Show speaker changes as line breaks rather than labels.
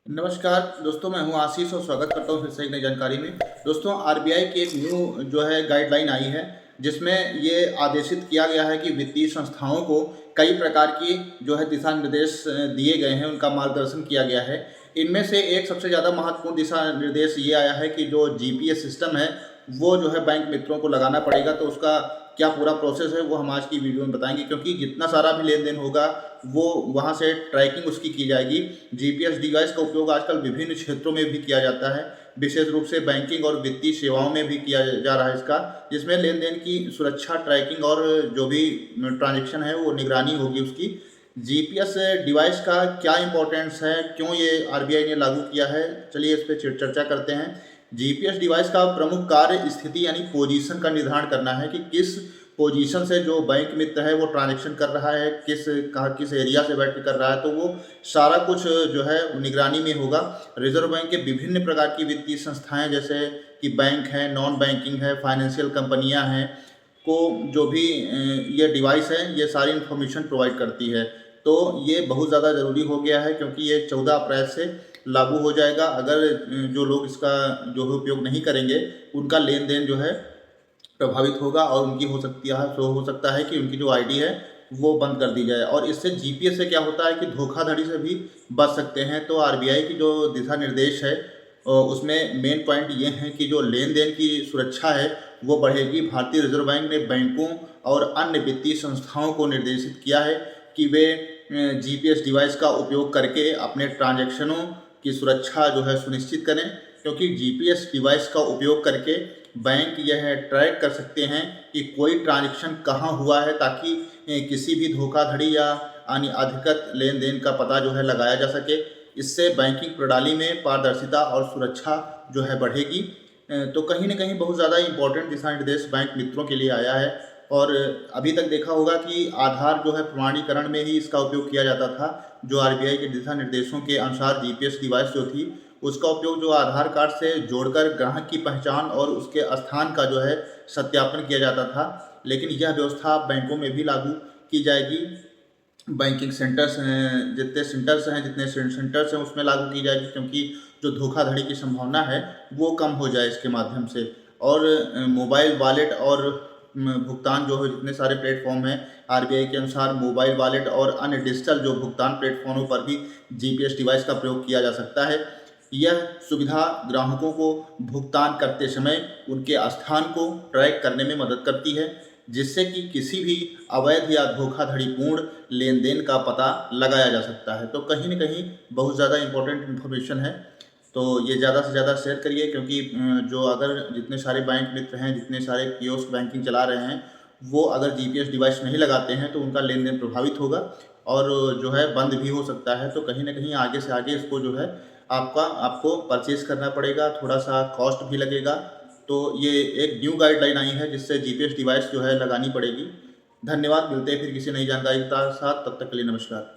नमस्कार दोस्तों, मैं हूं आशीष और स्वागत करता हूं फिर से एक नई जानकारी में। दोस्तों, आरबीआई की एक न्यू जो है गाइडलाइन आई है, जिसमें ये आदेशित किया गया है कि वित्तीय संस्थाओं को कई प्रकार की जो है दिशा निर्देश दिए गए हैं, उनका मार्गदर्शन किया गया है। इनमें से एक सबसे ज़्यादा महत्वपूर्ण दिशा निर्देश ये आया है कि जो जीपीएस सिस्टम है वो जो है बैंक मित्रों को लगाना पड़ेगा। तो उसका क्या पूरा प्रोसेस है वो हम आज की वीडियो में बताएंगे, क्योंकि जितना सारा भी लेन देन होगा वो वहाँ से ट्रैकिंग उसकी की जाएगी। जीपीएस डिवाइस का उपयोग आजकल विभिन्न क्षेत्रों में भी किया जाता है, विशेष रूप से बैंकिंग और वित्तीय सेवाओं में भी किया जा रहा है इसका, जिसमें लेन देन की सुरक्षा, ट्रैकिंग और जो भी ट्रांजेक्शन है वो निगरानी होगी उसकी। जीपीएस डिवाइस का क्या इंपॉर्टेंस है, क्यों ये आरबीआई ने लागू किया है, चलिए इस पर चर्चा करते हैं। जीपीएस डिवाइस का प्रमुख कार्य स्थिति यानी पोजीशन का निर्धारण करना है कि किस पोजीशन से जो बैंक मित्र है वो ट्रांजेक्शन कर रहा है, किस एरिया से बैठ के कर रहा है, तो वो सारा कुछ जो है निगरानी में होगा। रिजर्व बैंक के विभिन्न प्रकार की वित्तीय संस्थाएं जैसे कि बैंक है, नॉन बैंकिंग है, फाइनेंशियल कंपनियां हैं, को जो भी ये डिवाइस है ये सारी इन्फॉर्मेशन प्रोवाइड करती है। तो ये बहुत ज़्यादा ज़रूरी हो गया है, क्योंकि ये 14 अप्रैल से लागू हो जाएगा। अगर जो लोग इसका जो है उपयोग नहीं करेंगे उनका लेन देन जो है प्रभावित होगा और उनकी हो सकता है कि उनकी जो आईडी है वो बंद कर दी जाए। और इससे जीपीएस से क्या होता है कि धोखाधड़ी से भी बच सकते हैं। तो आरबीआई की जो दिशा निर्देश है उसमें मेन पॉइंट ये है कि जो लेन देन की सुरक्षा है वो बढ़ेगी। भारतीय रिजर्व बैंक ने बैंकों और अन्य वित्तीय संस्थाओं को निर्देशित किया है कि वे जीपीएस डिवाइस का उपयोग करके अपने ट्रांजैक्शनों की सुरक्षा जो है सुनिश्चित करें, क्योंकि जीपीएस डिवाइस का उपयोग करके बैंक यह ट्रैक कर सकते हैं कि कोई ट्रांजैक्शन कहाँ हुआ है, ताकि किसी भी धोखाधड़ी या अनधिकृत लेन देन का पता जो है लगाया जा सके। इससे बैंकिंग प्रणाली में पारदर्शिता और सुरक्षा जो है बढ़ेगी। तो कहीं ना कहीं बहुत ज़्यादा इम्पोर्टेंट दिशा निर्देश बैंक मित्रों के लिए आया है। और अभी तक देखा होगा कि आधार जो है प्रमाणीकरण में ही इसका उपयोग किया जाता था। जो आरबीआई के दिशा निर्देशों के अनुसार जीपीएस डिवाइस जो थी उसका उपयोग जो आधार कार्ड से जोड़कर ग्राहक की पहचान और उसके स्थान का जो है सत्यापन किया जाता था। लेकिन यह व्यवस्था बैंकों में भी लागू की जाएगी। बैंकिंग सेंटर्स हैं, जितने सेंटर्स हैं उसमें लागू की जाएगी, क्योंकि जो धोखाधड़ी की संभावना है वो कम हो जाए इसके माध्यम से। और मोबाइल वॉलेट और भुगतान जो है, जितने सारे प्लेटफॉर्म हैं आरबीआई के अनुसार, मोबाइल वॉलेट और अन्य डिजिटल जो भुगतान प्लेटफॉर्मों पर भी जीपीएस डिवाइस का प्रयोग किया जा सकता है। यह सुविधा ग्राहकों को भुगतान करते समय उनके स्थान को ट्रैक करने में मदद करती है, जिससे कि किसी भी अवैध या धोखाधड़ीपूर्ण लेन देन का पता लगाया जा सकता है। तो कहीं न कहीं बहुत ज़्यादा इम्पोर्टेंट इन्फॉर्मेशन है। तो ये ज़्यादा से ज़्यादा शेयर करिए, क्योंकि जो अगर जितने सारे बैंक मित्र हैं, जितने सारे कियोस्क बैंकिंग चला रहे हैं, वो अगर जीपीएस डिवाइस नहीं लगाते हैं तो उनका लेन देन प्रभावित होगा और जो है बंद भी हो सकता है। तो कहीं न कहीं आगे से आगे इसको जो है आपको परचेज करना पड़ेगा, थोड़ा सा कॉस्ट भी लगेगा। तो ये एक न्यू गाइडलाइन आई है जिससे जीपीएस डिवाइस जो है लगानी पड़ेगी। धन्यवाद, मिलते हैं फिर किसी नई जानकारी के साथ। तब तक के लिए नमस्कार।